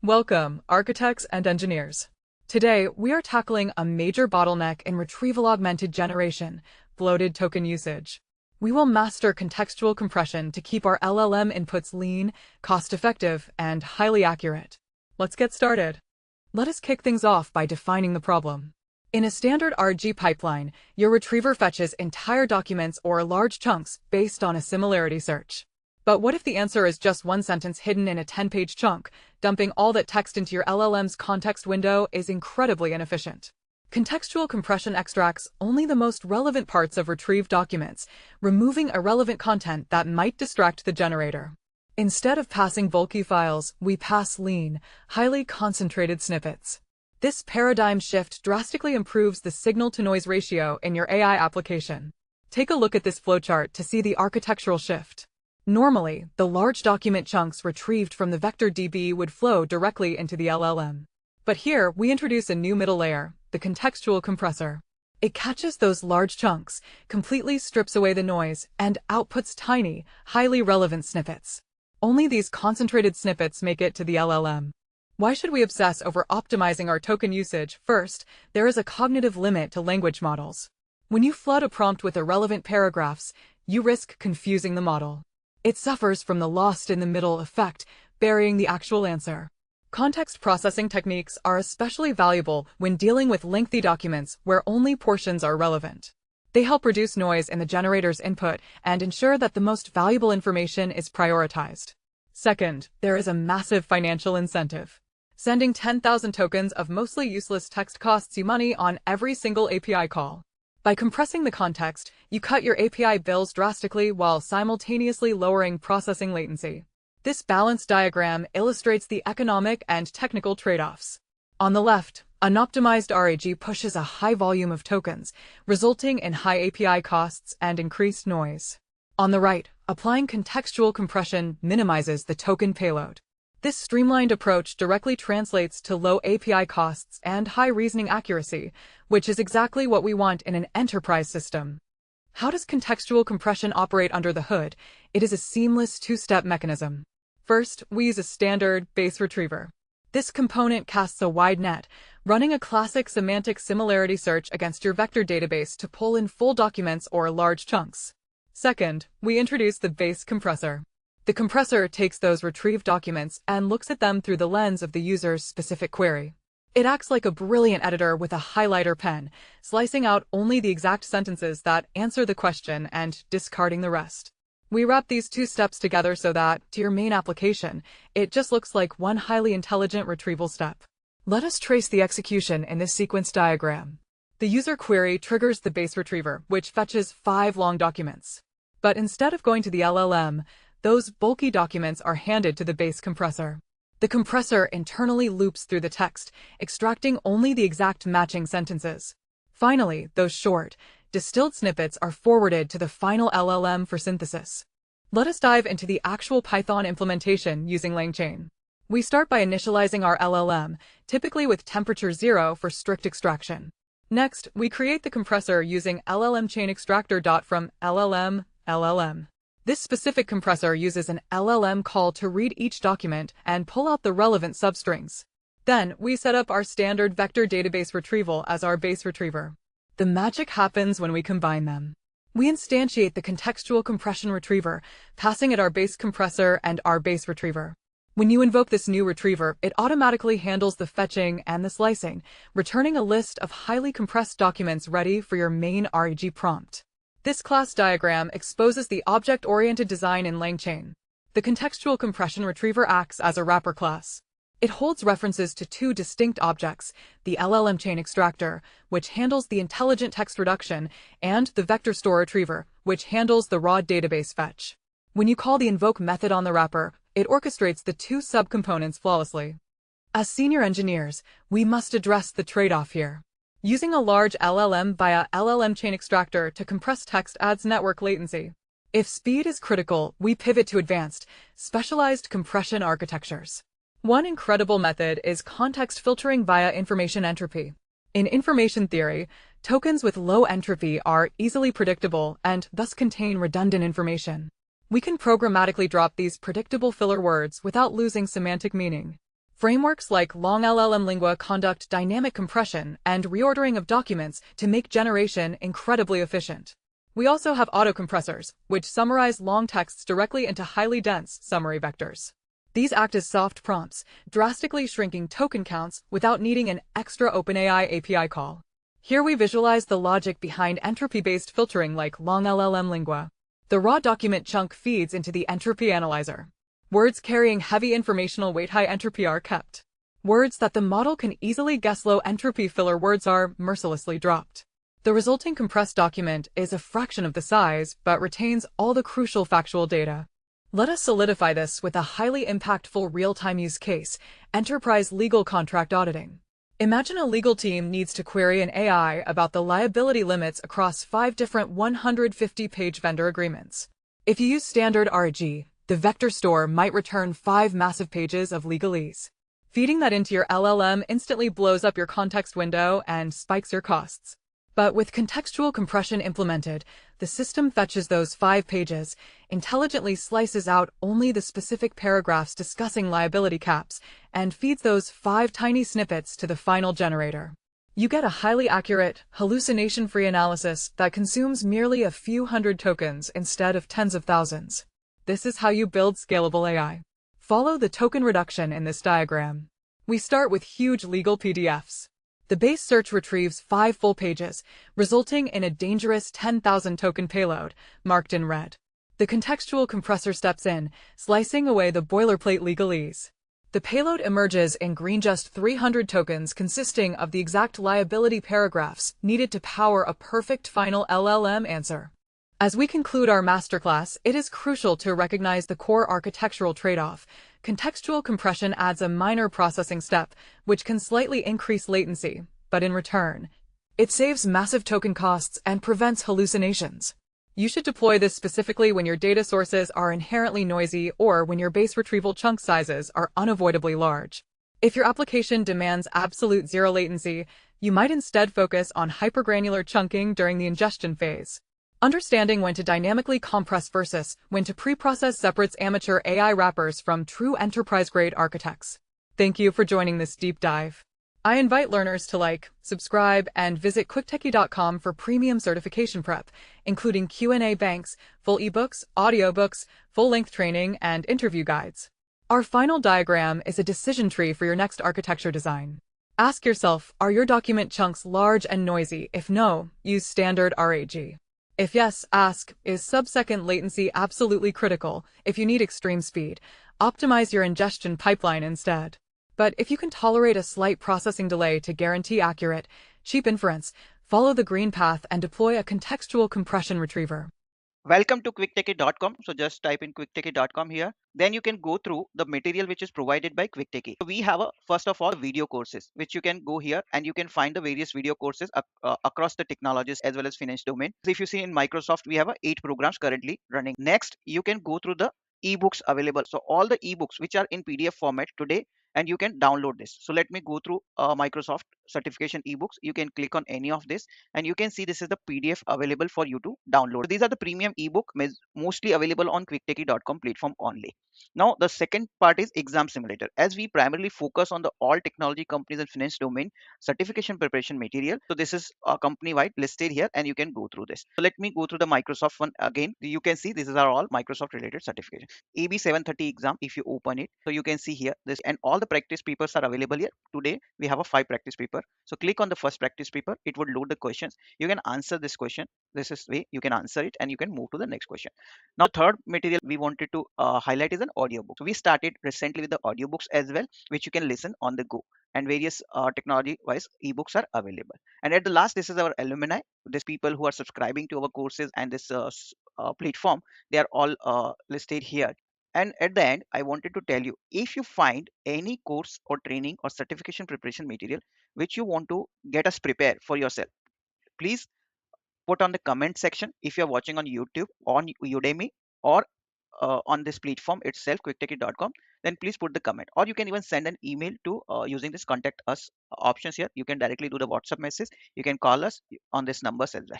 Welcome, architects and engineers. Today, we are tackling a major bottleneck in retrieval-augmented generation, bloated token usage. We will master contextual compression to keep our LLM inputs lean, cost-effective, and highly accurate. Let's get started. Let us kick things off by defining the problem. In a standard RG pipeline, your retriever fetches entire documents or large chunks based on a similarity search. But what if the answer is just one sentence hidden in a 10-page chunk? Dumping all that text into your LLM's context window is incredibly inefficient. Contextual compression extracts only the most relevant parts of retrieved documents, removing irrelevant content that might distract the generator. Instead of passing bulky files, we pass lean, highly concentrated snippets. This paradigm shift drastically improves the signal-to-noise ratio in your AI application. Take a look at this flowchart to see the architectural shift. Normally, the large document chunks retrieved from the vector DB would flow directly into the LLM. But here, we introduce a new middle layer, the contextual compressor. It catches those large chunks, completely strips away the noise, and outputs tiny, highly relevant snippets. Only these concentrated snippets make it to the LLM. Why should we obsess over optimizing our token usage? First, there is a cognitive limit to language models. When you flood a prompt with irrelevant paragraphs, you risk confusing the model. It suffers from the lost-in-the-middle effect, burying the actual answer. Context processing techniques are especially valuable when dealing with lengthy documents where only portions are relevant. They help reduce noise in the generator's input and ensure that the most valuable information is prioritized. Second, there is a massive financial incentive. Sending 10,000 tokens of mostly useless text costs you money on every single API call. By compressing the context, you cut your API bills drastically while simultaneously lowering processing latency. This balanced diagram illustrates the economic and technical trade-offs. On the left, an optimized RAG pushes a high volume of tokens, resulting in high API costs and increased noise. On the right, applying contextual compression minimizes the token payload. This streamlined approach directly translates to low API costs and high reasoning accuracy, which is exactly what we want in an enterprise system. How does contextual compression operate under the hood? It is a seamless two-step mechanism. First, we use a standard base retriever. This component casts a wide net, running a classic semantic similarity search against your vector database to pull in full documents or large chunks. Second, we introduce the base compressor. The compressor takes those retrieved documents and looks at them through the lens of the user's specific query. It acts like a brilliant editor with a highlighter pen, slicing out only the exact sentences that answer the question and discarding the rest. We wrap these two steps together so that, to your main application, it just looks like one highly intelligent retrieval step. Let us trace the execution in this sequence diagram. The user query triggers the base retriever, which fetches 5 long documents. But instead of going to the LLM, those bulky documents are handed to the base compressor. The compressor internally loops through the text, extracting only the exact matching sentences. Finally, those short, distilled snippets are forwarded to the final LLM for synthesis. Let us dive into the actual Python implementation using LangChain. We start by initializing our LLM, typically with temperature 0 for strict extraction. Next, we create the compressor using LLMChain extractor. From LLM. This specific compressor uses an LLM call to read each document and pull out the relevant substrings. Then, we set up our standard vector database retrieval as our base retriever. The magic happens when we combine them. We instantiate the contextual compression retriever, passing it our base compressor and our base retriever. When you invoke this new retriever, it automatically handles the fetching and the slicing, returning a list of highly compressed documents ready for your main RAG prompt. This class diagram exposes the object-oriented design in LangChain. The contextual compression retriever acts as a wrapper class. It holds references to 2 distinct objects, the LLMChain extractor, which handles the intelligent text reduction, and the vector store retriever, which handles the raw database fetch. When you call the invoke method on the wrapper, it orchestrates the 2 subcomponents flawlessly. As senior engineers, we must address the trade-off here. Using a large LLM via LLMChain extractor to compress text adds network latency. If speed is critical, we pivot to advanced, specialized compression architectures. One incredible method is context filtering via information entropy. In information theory, tokens with low entropy are easily predictable and thus contain redundant information. We can programmatically drop these predictable filler words without losing semantic meaning. Frameworks like LangLLM Lingua conduct dynamic compression and reordering of documents to make generation incredibly efficient. We also have autocompressors, which summarize long texts directly into highly dense summary vectors. These act as soft prompts, drastically shrinking token counts without needing an extra OpenAI API call. Here we visualize the logic behind entropy-based filtering like LangLLM Lingua. The raw document chunk feeds into the entropy analyzer. Words carrying heavy informational weight high entropy are kept. Words that the model can easily guess low entropy filler words are mercilessly dropped. The resulting compressed document is a fraction of the size, but retains all the crucial factual data. Let us solidify this with a highly impactful real-time use case, enterprise legal contract auditing. Imagine a legal team needs to query an AI about the liability limits across 5 different 150-page vendor agreements. If you use standard RAG, the vector store might return 5 massive pages of legalese. Feeding that into your LLM instantly blows up your context window and spikes your costs. But with contextual compression implemented, the system fetches those 5 pages, intelligently slices out only the specific paragraphs discussing liability caps, and feeds those 5 tiny snippets to the final generator. You get a highly accurate, hallucination-free analysis that consumes merely a few hundred tokens instead of tens of thousands. This is how you build scalable AI. Follow the token reduction in this diagram. We start with huge legal PDFs. The base search retrieves 5 full pages, resulting in a dangerous 10,000 token payload, marked in red. The contextual compressor steps in, slicing away the boilerplate legalese. The payload emerges in green, just 300 tokens consisting of the exact liability paragraphs needed to power a perfect final LLM answer. As we conclude our masterclass, it is crucial to recognize the core architectural trade-off. Contextual compression adds a minor processing step, which can slightly increase latency, but in return, it saves massive token costs and prevents hallucinations. You should deploy this specifically when your data sources are inherently noisy or when your base retrieval chunk sizes are unavoidably large. If your application demands absolute zero latency, you might instead focus on hypergranular chunking during the ingestion phase. Understanding when to dynamically compress versus when to preprocess separates amateur AI wrappers from true enterprise-grade architects. Thank you for joining this deep dive. I invite learners to like, subscribe, and visit quicktechie.com for premium certification prep, including Q&A banks, full ebooks, audiobooks, full-length training, and interview guides. Our final diagram is a decision tree for your next architecture design. Ask yourself, are your document chunks large and noisy? If no, use standard RAG. If yes, ask, is sub-second latency absolutely critical? If you need extreme speed, optimize your ingestion pipeline instead. But if you can tolerate a slight processing delay to guarantee accurate, cheap inference, follow the green path and deploy a contextual compression retriever. Welcome to quicktechie.com. So just type in quicktechie.com here. Then you can go through the material which is provided by quicktechie. So we have first of all video courses which you can go here and you can find the various video courses across the technologies as well as finance domain. So if you see in Microsoft, we have 8 programs currently running. Next, you can go through the ebooks available. So all the ebooks which are in PDF format today, and you can download this. So let me go through Microsoft certification ebooks. You can click on any of this and you can see this is the PDF available for you to download. So these are the premium ebook mostly available on quicktechie.com platform only. Now the second part is exam simulator. As we primarily focus on the all technology companies and finance domain certification preparation material, so this is company wide listed here and you can go through this. So let me go through the Microsoft one again. You can see this is all Microsoft related certification. AB 730 exam, if you open it, so you can see here this, and all the practice papers are available here. Today we have a 5 practice paper. So click on the first practice paper. It would load the questions. You can answer this question. This is way you can answer it and you can move to the next question. Now third material we wanted to highlight is an audiobook. So we started recently with the audiobooks as well, which you can listen on the go, and various technology wise ebooks are available. And at the last, this is our alumni. These people who are subscribing to our courses and this platform, they are all listed here. And at the end, I wanted to tell you, if you find any course or training or certification preparation material which you want to get us prepared for yourself, please put on the comment section. If you're watching on YouTube, on Udemy, or on this platform itself, quicktechie.com, then please put the comment, or you can even send an email to using this contact us options here. You can directly do the WhatsApp message. You can call us on this numbers as well.